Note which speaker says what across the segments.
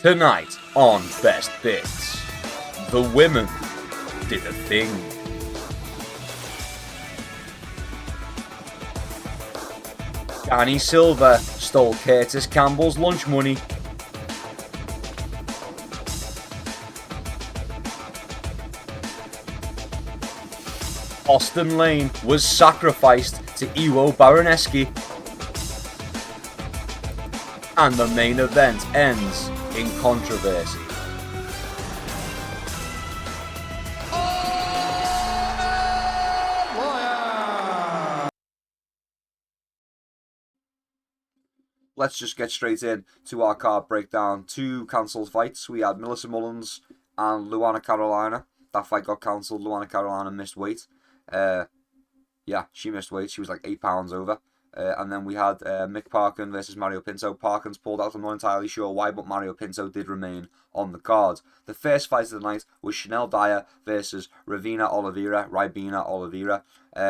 Speaker 1: Tonight on Best Bits, the women did a thing. Danny Silver stole Curtis Campbell's lunch money. Austin Lane was sacrificed to Iwo Baraneski. And the main event ends in controversy. Let's just get straight in to our card breakdown. Two cancelled fights. We had Melissa Mullins and Luana Carolina. That fight got cancelled. Luana Carolina missed weight. Yeah, she missed weight. She was like 8 pounds over. And then we had Mick Parkin versus Mario Pinto. Parkin's pulled out. I'm not entirely sure why, but Mario Pinto did remain on the card. The first fight of the night was Chanel Dyer versus Ribena Oliveira.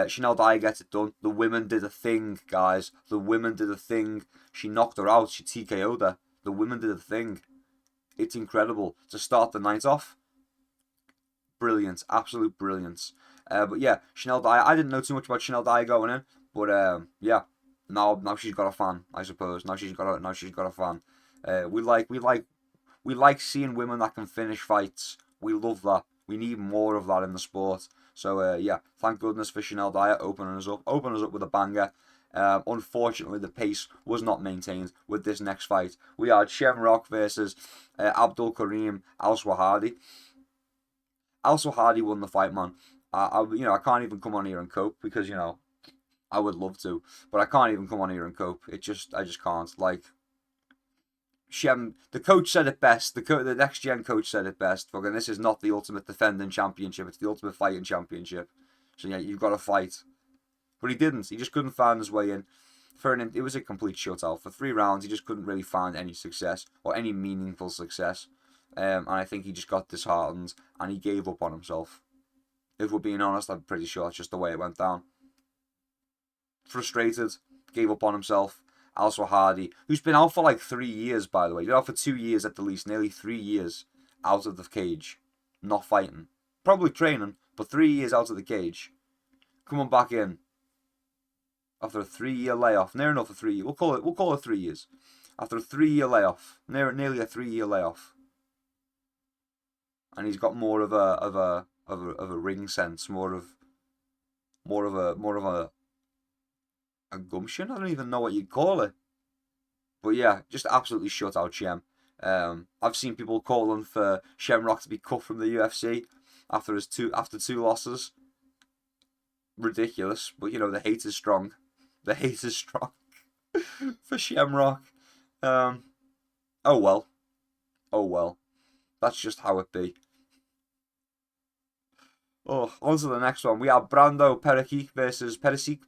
Speaker 1: Chanel Dyer gets it done. The women did a thing, guys. The women did a thing. She knocked her out. She TKO'd her. The women did a thing. It's incredible. To start the night off, brilliant. Absolute brilliance. But yeah, Chanel Dyer. I didn't know too much about Chanel Dyer going in. But yeah, now she's got a fan, I suppose. Now she's got a fan. We like seeing women that can finish fights. We love that. We need more of that in the sport. So yeah, thank goodness for Chanel Dyer opening us up with a banger. Unfortunately, the pace was not maintained with this next fight. We had Shamrock versus Abdul Karim Al Swahadi. Al Swahadi won the fight, man. I can't even come on here and cope because I would love to, but I can't even come on here and cope. I just can't. Like, the coach said it best. The next gen coach said it best. Fucking, this is not the Ultimate Defending Championship. It's the Ultimate Fighting Championship. So yeah, you've got to fight. But he didn't. He just couldn't find his way in. It was a complete shutout. For 3 rounds, he just couldn't really find any success or any meaningful success. And I think he just got disheartened and he gave up on himself. If we're being honest, I'm pretty sure that's just the way it went down. Frustrated, gave up on himself. Al Swahadi, who's been out for like 3 years, by the way. He's been out for 2 years at the least, nearly 3 years out of the cage. Not fighting. Probably training, but 3 years out of the cage. Coming back in. After a 3-year layoff. Near enough a 3 year. We'll call it 3 years. After a 3-year layoff. Nearly a 3-year layoff. And he's got more of a ring sense. More of a gumption? I don't even know what you'd call it. But yeah, just absolutely shut out Shem. I've seen people calling for Shamrock to be cut from the UFC after 2 losses. Ridiculous, but the hate is strong. The hate is strong for Shamrock. Oh well. That's just how it be. Oh, on to the next one. We have Brando Perisic versus Perisic?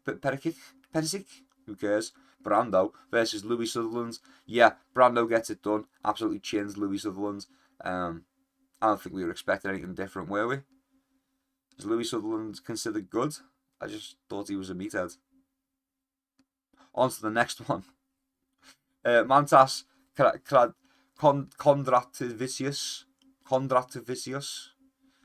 Speaker 1: Who cares? Brando versus Louis Sutherland. Yeah, Brando gets it done. Absolutely chins Louis Sutherland. I don't think we were expecting anything different, were we? Is Louis Sutherland considered good? I just thought he was a meathead. On to the next one. Montage Kondrativicius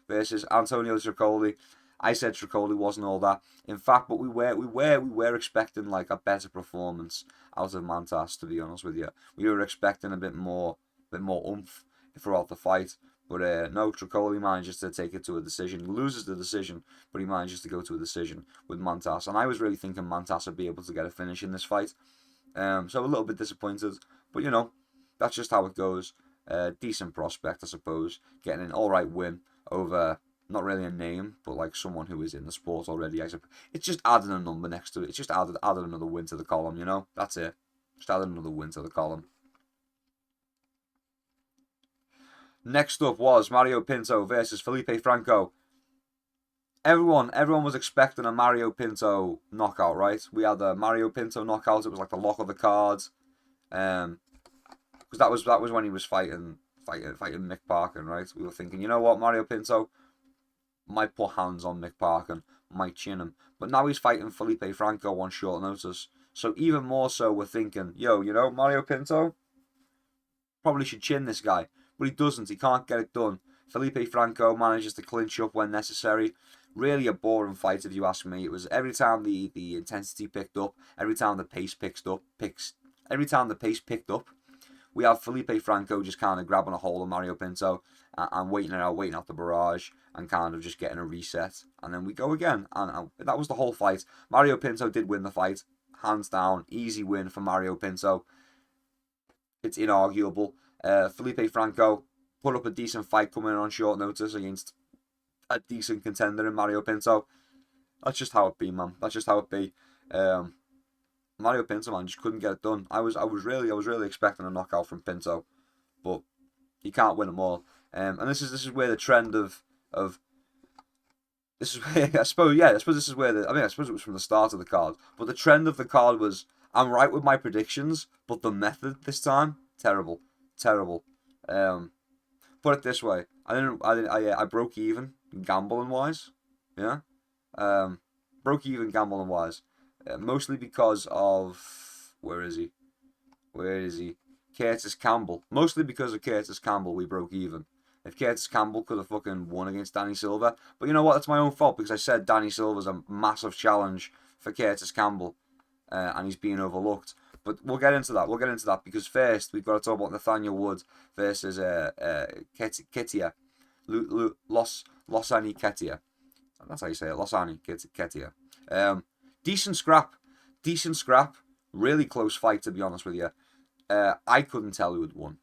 Speaker 1: versus Antonio Tricoli. I said Tricoli wasn't all that. In fact, but we were expecting like a better performance out of Montas, to be honest with you. We were expecting a bit more oomph throughout the fight. But no, Tricoli manages to take it to a decision. He loses the decision, but he manages to go to a decision with Montas. And I was really thinking Montas would be able to get a finish in this fight. So a little bit disappointed. But that's just how it goes. Decent prospect, I suppose. Getting an alright win over, not really a name, but like someone who is in the sport already. I suppose. It's just adding a number next to it. It's just added another win to the column, That's it. Just added another win to the column. Next up was Mario Pinto versus Felipe Franco. Everyone was expecting a Mario Pinto knockout, right? We had a Mario Pinto knockout. It was like the lock of the cards. Because that was when he was fighting Mick Parkin, right? We were thinking, you know what, Mario Pinto might put hands on Mick Parkin, might chin him. But now he's fighting Felipe Franco on short notice. So even more so, we're thinking, Mario Pinto probably should chin this guy, but he doesn't. He can't get it done. Felipe Franco manages to clinch up when necessary. Really a boring fight, if you ask me. It was every time the intensity picked up, every time the pace picked up, we have Felipe Franco just kind of grabbing a hold of Mario Pinto and waiting out the barrage and kind of just getting a reset. And then we go again. And that was the whole fight. Mario Pinto did win the fight. Hands down. Easy win for Mario Pinto. It's inarguable. Felipe Franco put up a decent fight coming in on short notice against a decent contender in Mario Pinto. That's just how it be, man. That's just how it be. Mario Pinto, man, just couldn't get it done. I was really expecting a knockout from Pinto, but he can't win them all. And this is where the trend of this is where I suppose this is where I suppose it was from the start of the card, but the trend of the card was I'm right with my predictions, but the method this time terrible. Put it this way, I broke even gambling wise, yeah. Broke even gambling wise. Mostly because of where is he? Curtis Campbell. Mostly because of Curtis Campbell, we broke even. If Curtis Campbell could have fucking won against Danny Silva, but you know what? That's my own fault because I said Danny Silva's a massive challenge for Curtis Campbell, and he's being overlooked. But we'll get into that. Because first we've got to talk about Nathaniel Wood versus Ketia, Losani Ketia. That's how you say it, Losani Ketia. Decent scrap, really close fight to be honest with you. I couldn't tell who had won.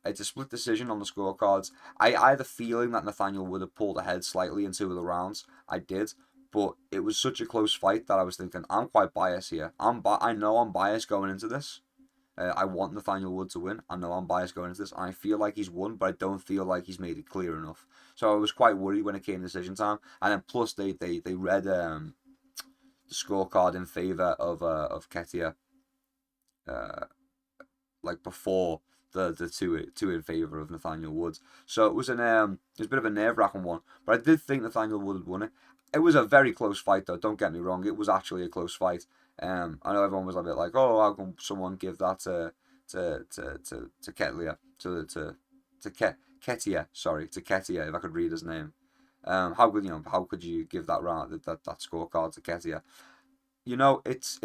Speaker 1: It's a split decision on the scorecards. I had the feeling that Nathaniel would have pulled ahead slightly in 2 of the rounds. I did, but it was such a close fight that I was thinking, I'm quite biased here. I know I'm biased going into this. I want Nathaniel Wood to win. I know I'm biased going into this. I feel like he's won, but I don't feel like he's made it clear enough. So I was quite worried when it came to decision time. And then plus they read the scorecard in favour of Ketia, like before the two in favour of Nathaniel Wood. So it was a bit of a nerve-wracking one, but I did think Nathaniel Wood had won it. It was a very close fight though. Don't get me wrong. It was actually a close fight. I know everyone was a bit like, oh, how can someone give that to Ketia, to Ketia, if I could read his name. How could you give that round that scorecard to Ketia? You know, it's.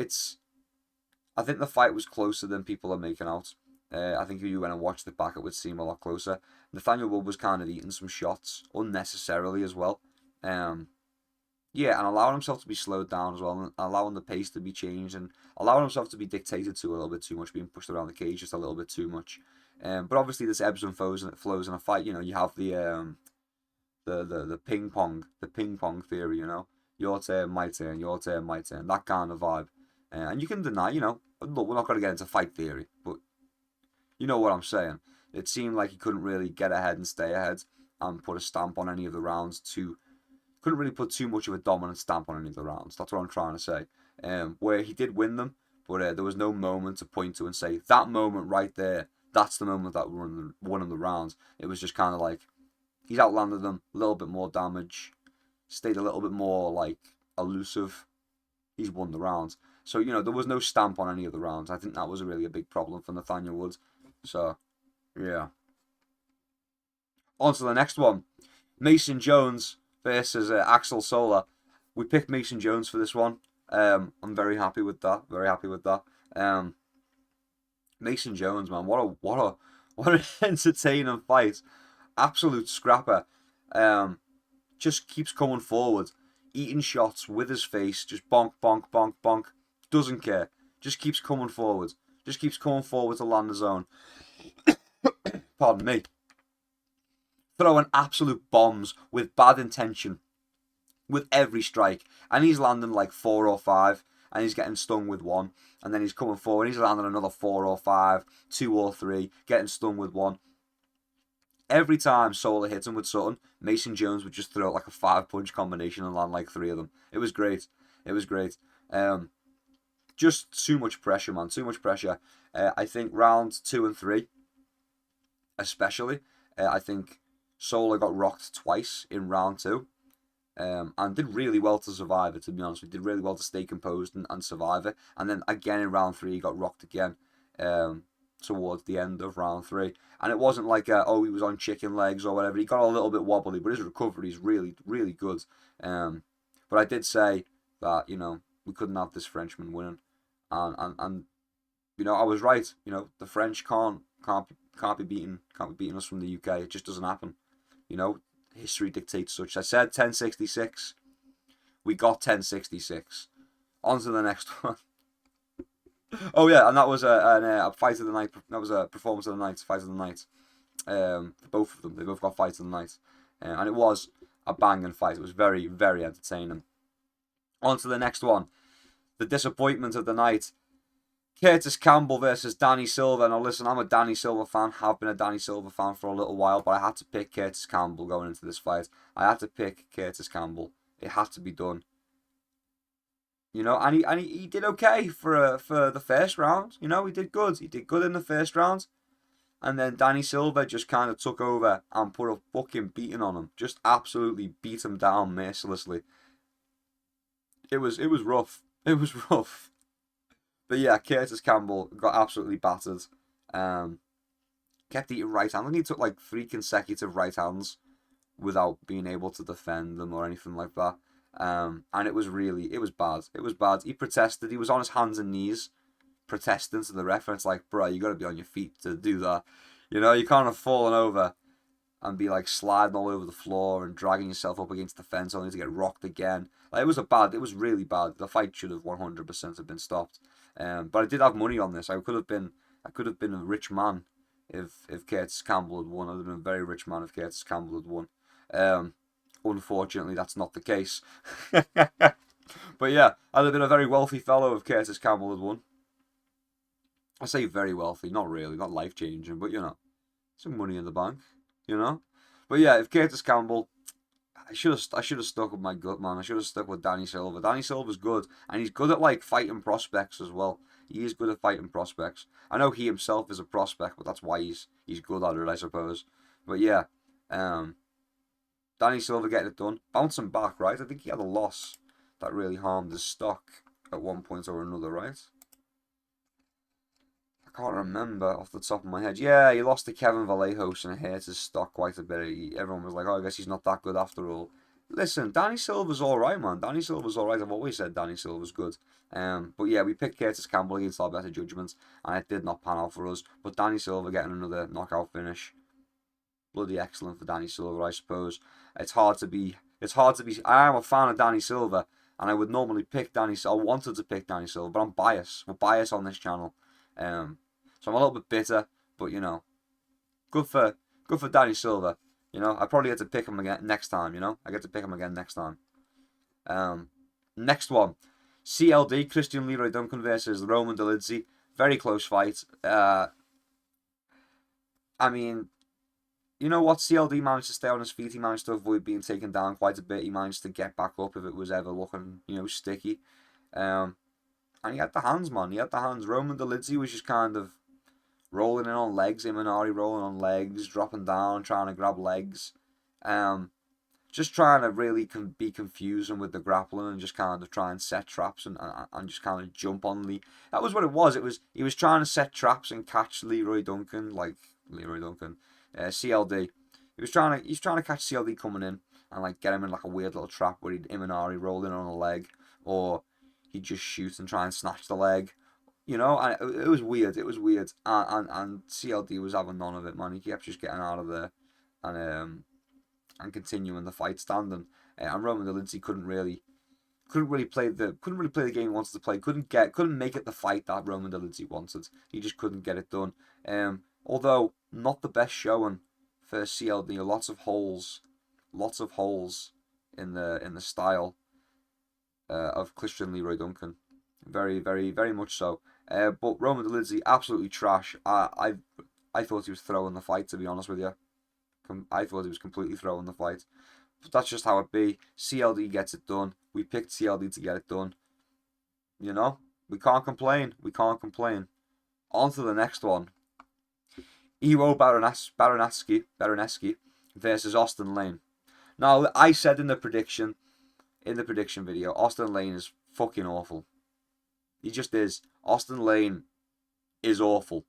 Speaker 1: I think the fight was closer than people are making out. I think if you went and watched it back, it would seem a lot closer. Nathaniel Wood was kind of eating some shots unnecessarily as well. Yeah, and allowing himself to be slowed down as well, and allowing the pace to be changed, and allowing himself to be dictated to a little bit too much, being pushed around the cage just a little bit too much. But obviously, there's ebbs and flows in a fight. You know, you have the ping pong theory. You know, your turn, my turn, your turn, my turn. That kind of vibe. And you can deny, you know, look, we're not going to get into fight theory, but you know what I'm saying. It seemed like he couldn't really get ahead and stay ahead and put a stamp on any of the rounds. Couldn't really put too much of a dominant stamp on any of the rounds. That's what I'm trying to say. Where he did win them, but there was no moment to point to and say, that moment right there, that's the moment that won him the rounds. It was just kind of like, he's outlanded them, a little bit more damage, stayed a little bit more, like, elusive. He's won the rounds. So, you know, there was no stamp on any of the rounds. I think that was really a big problem for Nathaniel Wood. So, yeah. On to the next one. Mason Jones versus Axel Sola. We picked Mason Jones for this one. I'm very happy with that. Mason Jones, man, what an entertaining fight. Absolute scrapper. Just keeps coming forward, eating shots with his face, just bonk, bonk, bonk, bonk. Doesn't care. Just keeps coming forward. To land his own. Pardon me. Throwing absolute bombs with bad intention. With every strike. And he's landing like 4 or 5. And he's getting stung with 1. And then he's coming forward. He's landing another 4 or 5. 2 or 3. Getting stung with 1. Every time Sola hit him with something, Mason Jones would just throw like a 5-punch combination and land like 3 of them. It was great. Just too much pressure, man. Too much pressure. I think rounds 2 and 3, especially, I think Sola got rocked twice in round 2. And did really well to survive it, to be honest. He did really well to stay composed and survive it. And then again in round 3, he got rocked again. towards the end of round 3. And it wasn't like, oh, he was on chicken legs or whatever. He got a little bit wobbly, but his recovery is really, really good. But I did say that, we couldn't have this Frenchman winning. And I was right. The French can't be beaten us from the UK. It just doesn't happen. History dictates such. I said 1066. We got 1066. On to the next one. Oh yeah, and that was a fight of the night. That was a performance of the night, fight of the night. Both of them, they both got fights of the night, and it was a banging fight. It was very, very entertaining. On to the next one, the disappointment of the night. Curtis Campbell versus Danny Silva. Now listen, I'm a Danny Silva fan. Have been a Danny Silva fan for a little while, but I had to pick Curtis Campbell going into this fight. I had to pick Curtis Campbell. It had to be done. And he did okay for the first round. He did good. He did good in the first round. And then Danny Silva just kind of took over and put a fucking beating on him. Just absolutely beat him down mercilessly. It was rough. It was rough. But yeah, Curtis Campbell got absolutely battered. Kept eating right hand. I think he took like 3 consecutive right hands without being able to defend them or anything like that. And it was bad. It was bad. He protested. He was on his hands and knees protesting to the ref. And it's like, bro, you got to be on your feet to do that. You can't have fallen over and be like sliding all over the floor and dragging yourself up against the fence only to get rocked again. Like, it was really bad. The fight should have 100% have been stopped. But I did have money on this. I could have been a rich man if Curtis Campbell had won. I would have been a very rich man if Curtis Campbell had won. Unfortunately, that's not the case. But yeah, I'd have been a very wealthy fellow if Curtis Campbell had won. I say very wealthy, not really, not life-changing, but some money in the bank, But yeah, if Curtis Campbell, I should have stuck with my gut, man. I should have stuck with Danny Silva. Danny Silva's good, and he's good at like fighting prospects as well. He is good at fighting prospects. I know he himself is a prospect, but that's why he's good at it, I suppose. But yeah, Danny Silva getting it done, bouncing back, right? I think he had a loss that really harmed his stock at one point or another, right? I can't remember off the top of my head. Yeah, he lost to Kevin Vallejos and it hurt his stock quite a bit. Everyone was like, oh, I guess he's not that good after all. Listen, Danny Silva's alright, man. Danny Silva's alright. I've always said Danny Silva's good. But yeah, we picked Curtis Campbell against our better judgments, and it did not pan out for us. But Danny Silva getting another knockout finish. Bloody excellent for Danny Silva, I suppose. It's hard to be. I am a fan of Danny Silva, and I would normally pick Danny Silva. I wanted to pick Danny Silva, but I'm biased. We're biased on this channel. So I'm a little bit bitter, but good for Danny Silva. I probably get to pick him again next time. I get to pick him again next time. Next one, CLD Christian Leroy Duncan versus Roman Dolidze. Very close fight. I mean, you know what? CLD managed to stay on his feet. He managed to avoid being taken down quite a bit. He managed to get back up if it was ever looking, sticky. And he had the hands, man. He had the hands. Roman Dolidze was just kind of rolling in on legs. Imanari rolling on legs, dropping down, trying to grab legs. Just trying to really be confusing with the grappling and just kind of try and set traps and just kind of jump on Lee. That was what it was. He was trying to set traps and catch CLD. He's trying to catch CLD coming in and like get him in like a weird little trap where he'd Imanari roll in on a leg, or he'd just shoot and try and snatch the leg. And it was weird. It was weird. And CLD was having none of it, man. He kept just getting out of there and continuing the fight standing. And Roman Dolidze couldn't really play the game he wanted to play. Couldn't make it the fight that Roman Dolidze wanted. He just couldn't get it done. Although not the best showing for CLD. Lots of holes in the style of Christian Leroy Duncan. Very, very, very much so. But Roman Dolidze, absolutely trash. I thought he was throwing the fight, to be honest with you. I thought he was completely throwing the fight. But that's just how it be. CLD gets it done. We picked CLD to get it done. We can't complain. We can't complain. On to the next one. Iwo Baroneski versus Austin Lane. Now, I said in the prediction video, Austin Lane is fucking awful. He just is. Austin Lane is awful.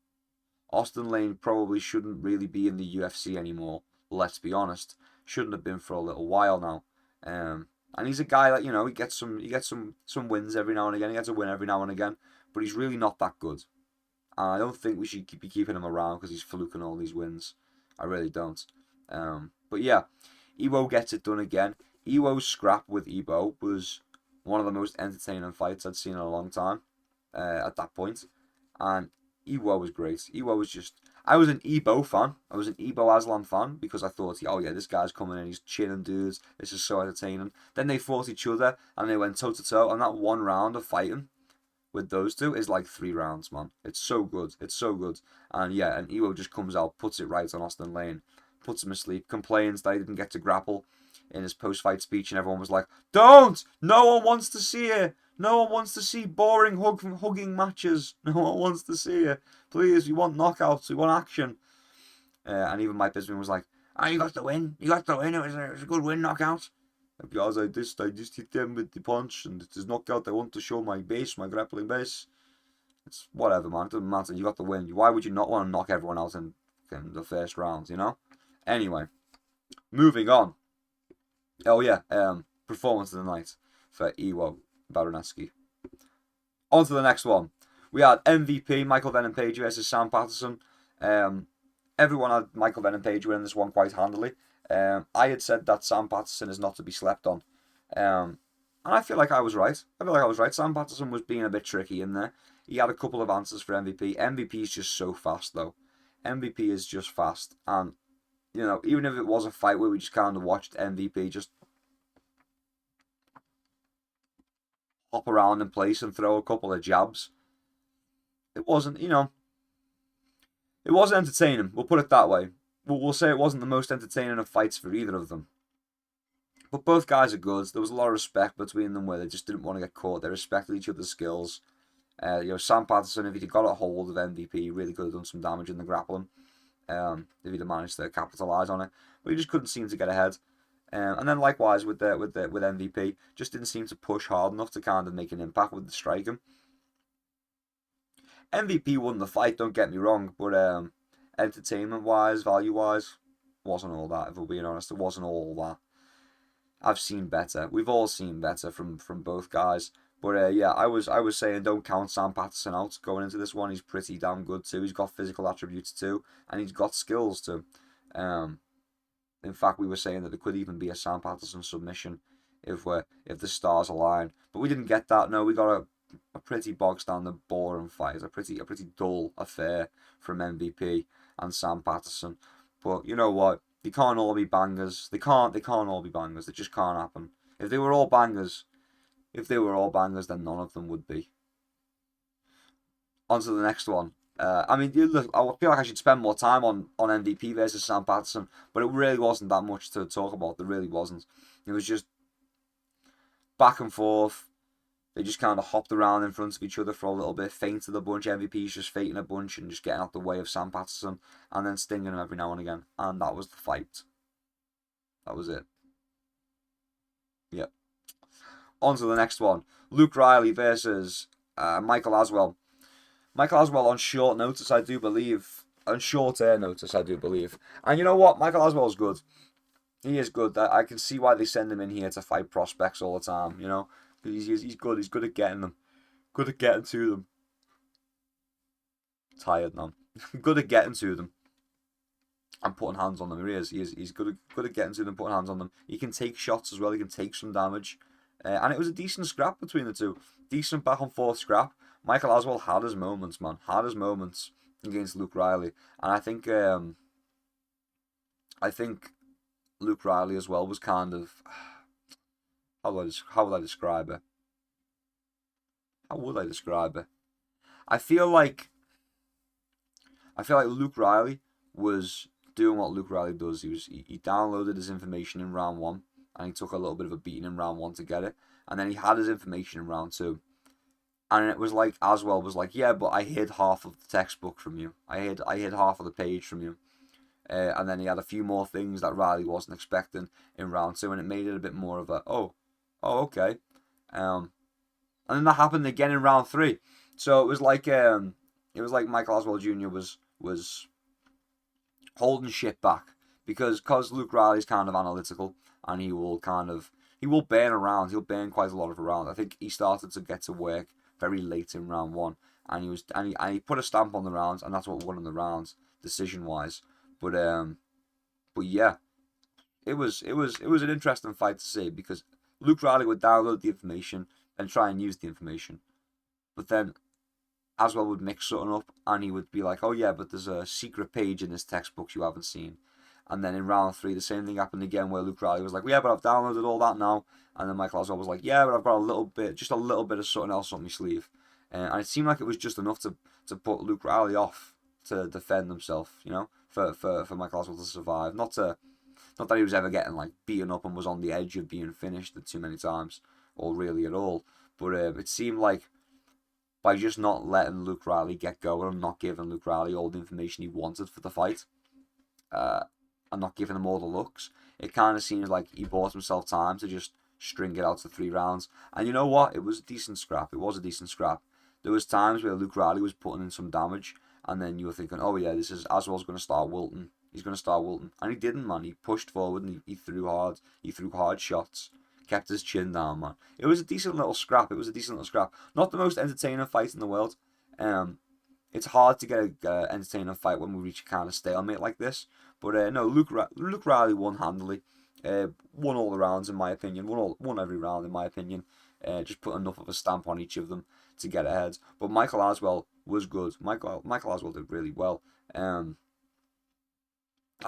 Speaker 1: Austin Lane probably shouldn't really be in the UFC anymore. Let's be honest, shouldn't have been for a little while now. And he's a guy that he gets some wins every now and again. He gets a win every now and again, but he's really not that good. And I don't think we should be keeping him around because he's fluking all these wins. I really don't. But yeah, Evo gets it done again. Evo's scrap with Evo was one of the most entertaining fights I'd seen in a long time at that point. And Evo was great. Evo was just... I was an Evo fan. I was an Evo Aslan fan because I thought, oh yeah, this guy's coming in, he's chilling dudes. This is so entertaining. Then they fought each other and they went toe to toe. And that one round of fighting with those two is like 3 rounds, man. It's so good. It's so good. And yeah, and Evo just comes out, puts it right on Austin Lane, puts him asleep, complains that he didn't get to grapple in his post-fight speech, and everyone was like, don't! No one wants to see it! No one wants to see boring hugging matches. No one wants to see it. Please, we want knockouts. We want action. And even Mike Bisping was like, you got the win. You got the win. It was a good win, knockout. Because I just hit them with the punch, and it is knockout. I want to show my base, my grappling base. It's whatever, man. It doesn't matter. You got the win. Why would you not want to knock everyone out in the first round, Anyway, moving on. Oh yeah, performance of the night for Iwo Baroneski. On to the next one. We had MVP Michael Venom Page versus Sam Patterson. Everyone had Michael Venom Page winning this one quite handily. I had said that Sam Patterson is not to be slept on. And I feel like I was right. Sam Patterson was being a bit tricky in there. He had a couple of answers for MVP. MVP is just so fast, though. MVP is just fast. And, even if it was a fight where we just kind of watched MVP just hop around in place and throw a couple of jabs, it wasn't, it wasn't entertaining. We'll put it that way. We'll say it wasn't the most entertaining of fights for either of them. But both guys are good. There was a lot of respect between them where they just didn't want to get caught. They respected each other's skills. Sam Patterson, if he'd got a hold of MVP, he really could have done some damage in the grappling. If he'd have managed to capitalise on it. But he just couldn't seem to get ahead. And then likewise with MVP, just didn't seem to push hard enough to kind of make an impact with the striking. MVP won the fight, don't get me wrong, but entertainment-wise, value-wise, wasn't all that, if we're being honest. It wasn't all that. I've seen better. We've all seen better from both guys. But yeah, I was saying don't count Sam Patterson out going into this one. He's pretty damn good too. He's got physical attributes too, and he's got skills too. In fact, we were saying that there could even be a Sam Patterson submission if the stars align. But we didn't get that. No, we got a pretty bog standard boring fight. A pretty dull affair from MVP and Sam Patterson. But you know what? They can't all be bangers. They can't all be bangers. It just can't happen. If they were all bangers, then none of them would be. On to the next one. Look, I feel like I should spend more time on MVP versus Sam Patterson, but it really wasn't that much to talk about. There really wasn't. It was just back and forth. They just kind of hopped around in front of each other for a little bit, feinted a bunch. MVP's just feinting a bunch and just getting out the way of Sam Patterson, and then stinging him every now and again. And that was the fight. That was it. Yep. On to the next one. Luke Riley versus Michael Aswell. Michael Aswell on short notice, I do believe. On short air notice, I do believe. And you know what? Michael Aswell's good. He is good. I can see why they send him in here to fight prospects all the time, He's good. He's good at getting them. Good at getting to them. Tired now. Good at getting to them. And putting hands on them. He is. He's good at getting to them, putting hands on them. He can take shots as well. He can take some damage. And it was a decent scrap between the two. Decent back and forth scrap. Michael Aswell had his moments, man. Had his moments against Luke Riley. And I think Luke Riley as well was kind of... How would I describe it? I feel like Luke Riley was doing what Luke Riley does. He downloaded his information in round 1, and he took a little bit of a beating in round 1 to get it, and then he had his information in round 2, and it was like Aswell was like, yeah, but I hid half of the textbook from you. I hid half of the page from you. And then he had a few more things that Riley wasn't expecting in round 2, and it made it a bit more of a okay. And then that happened again in round 3. So it was like Michael Aswell Jr. was was holding shit back, because Luke Riley's kind of analytical, and he will burn around. He'll burn quite a lot of around. I think he started to get to work very late in round one, and he put a stamp on the rounds, and that's what won the rounds decision wise. But yeah, it was an interesting fight to see, because Luke Riley would download the information and try and use the information, but then Aswell would mix something up, and he would be like, "Oh yeah, but there's a secret page in this textbook you haven't seen." And then in round three, the same thing happened again, where Luke Riley was like, "Yeah, but I've downloaded all that now." And then Michael Aswell was like, "Yeah, but I've got just a little bit of something else on my sleeve." And it seemed like it was just enough to put Luke Riley off to defend himself, for Michael Aswell to survive. Not that he was ever getting like beaten up and was on the edge of being finished too many times, or really at all. But it seemed like, by just not letting Luke Riley get going and not giving Luke Riley all the information he wanted for the fight, and not giving him all the looks, it kind of seems like he bought himself time to just string it out to 3 rounds. And you know what? It was a decent scrap. There was times where Luke Riley was putting in some damage, and then you were thinking, "Oh yeah, this is Aswell's going to start wilting. He's going to start wilting," and he didn't, man. He pushed forward and he threw hard. He threw hard shots. Kept his chin down, man. It was a decent little scrap. Not the most entertaining fight in the world. It's hard to get an entertaining fight when we reach a kind of stalemate like this. But no, Luke Riley won handily. Won all the rounds, in my opinion. Won every round, in my opinion. Just put enough of a stamp on each of them to get ahead. But Michael Aswell was good. Michael Aswell did really well. Like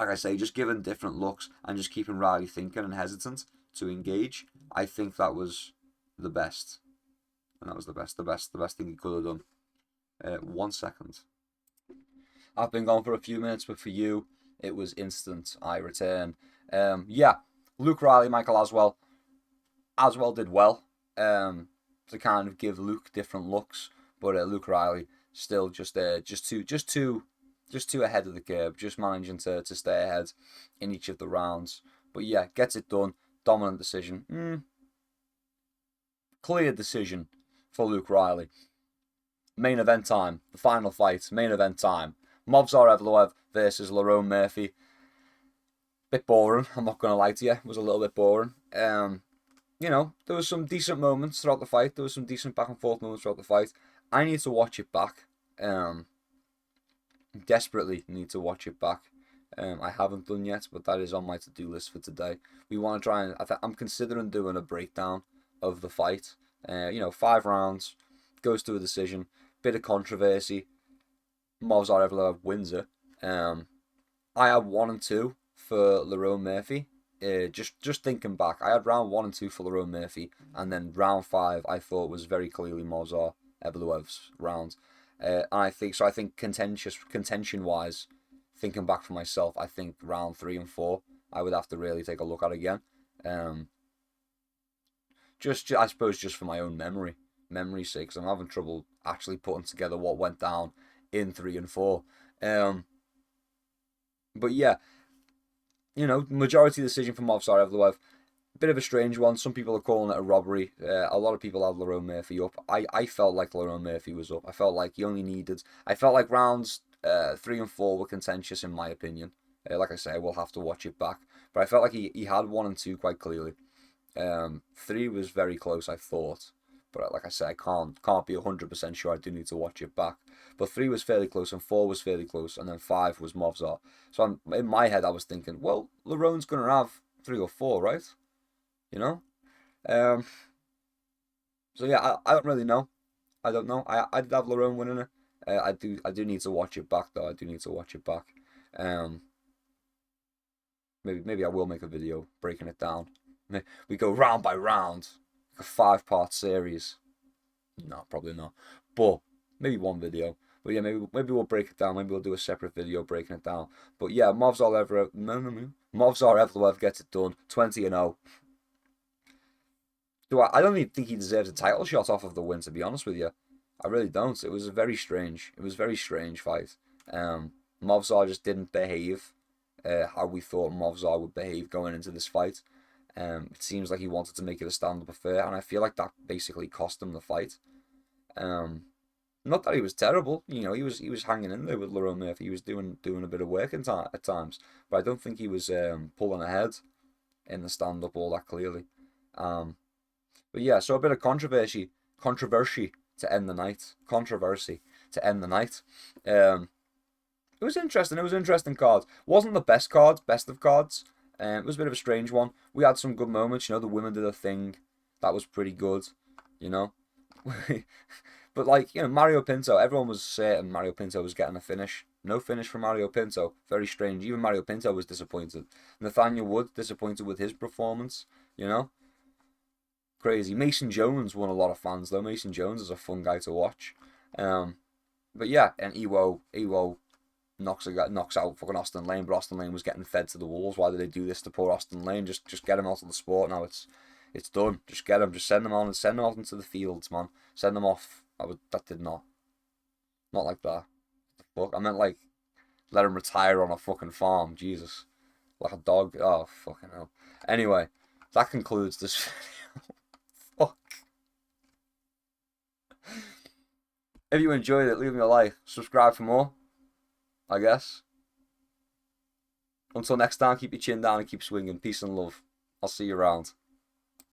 Speaker 1: I say, just giving different looks and just keeping Riley thinking and hesitant to engage. I think that was the best. And that was the best thing he could have done. 1 second. I've been gone for a few minutes, but for you, it was instant. I return. Yeah, Luke Riley, Michael Aswell. Aswell did well to kind of give Luke different looks, but Luke Riley still just too ahead of the curve, just managing to stay ahead in each of the rounds. But yeah, gets it done. Dominant decision. Clear decision for Luke Riley. Main event time. The final fight. Main event time. Movsar Evloev versus Evloev and Murphy. Bit boring, I'm not going to lie to you. It was a little bit boring. There was some decent moments throughout the fight. There was some decent back and forth moments throughout the fight. I need to watch it back. Desperately need to watch it back. I haven't done yet, but that is on my to-do list for today. We want to try and... I'm considering doing a breakdown of the fight. 5 rounds. Goes to a decision. Bit of controversy. Movsar Evloev wins it. I had 1 and 2 for Evloev and Murphy. Just thinking back, I had round 1 and 2 for Evloev and Murphy, and then round 5 I thought was very clearly Movsar Evloev's round. And I think contention wise, thinking back for myself, I think round 3 and 4 I would have to really take a look at again. I suppose just for my own memory's sake, because I'm having trouble actually putting together what went down in 3 and 4. But yeah, majority decision for Movsar Evloev. Bit of a strange one. Some people are calling it a robbery. A lot of people have Evloev and Murphy up. I felt like Evloev and Murphy was up. I felt like he only needed... I felt like rounds 3 and 4 were contentious, in my opinion. Like I say, I will have to watch it back. But I felt like he had 1 and 2 quite clearly. 3 was very close, I thought. But like I say, I can't be 100% sure. I do need to watch it back. But 3 was fairly close, and 4 was fairly close, and then 5 was Movsar. So in my head, I was thinking, well, Larone's going to have 3 or 4, right? So yeah, I don't really know. I don't know. I did have Larone winning it. I do need to watch it back, though. I do need to watch it back. Maybe I will make a video breaking it down. We go round by round, like a 5-part series. No, probably not. But maybe one video. But yeah, maybe we'll break it down. Maybe we'll do a separate video breaking it down. But yeah, Movsar Evloev gets it done. 20-0. I don't even think he deserves a title shot off of the win, to be honest with you. I really don't. It was a very strange fight. Movsar just didn't behave how we thought Movsar would behave going into this fight. It seems like he wanted to make it a stand-up affair, and I feel like that basically cost him the fight. Not that he was terrible, you know, he was hanging in there with Lerone Murphy. He was doing a bit of work at times, but I don't think he was pulling ahead in the stand up all that clearly. Um, but yeah, so a bit of controversy to end the night, controversy to end the night. Um, it was interesting. It was an interesting card. Wasn't the best card, best of cards. It was a bit of a strange one. We had some good moments. You know, the women did a thing that was pretty good. You know, but like you know, Mario Pinto. Everyone was certain Mario Pinto was getting a finish. No finish for Mario Pinto. Very strange. Even Mario Pinto was disappointed. Nathaniel Wood disappointed with his performance. You know, crazy. Mason Jones won a lot of fans though. Mason Jones is a fun guy to watch. Um, but yeah, and Ewo knocks out fucking Austin Lane, but Austin Lane was getting fed to the wolves. Why did they do this to poor Austin Lane? Just get him out of the sport now. It's done. Just get him. Just send him on and send him out into the fields, man. Send him off. That did not like that. Fuck. I meant like let him retire on a fucking farm. Jesus, like a dog. Oh fucking hell. Anyway, that concludes this video. Fuck. If you enjoyed it, leave me a like. Subscribe for more, I guess. Until next time, keep your chin down and keep swinging. Peace and love. I'll see you around.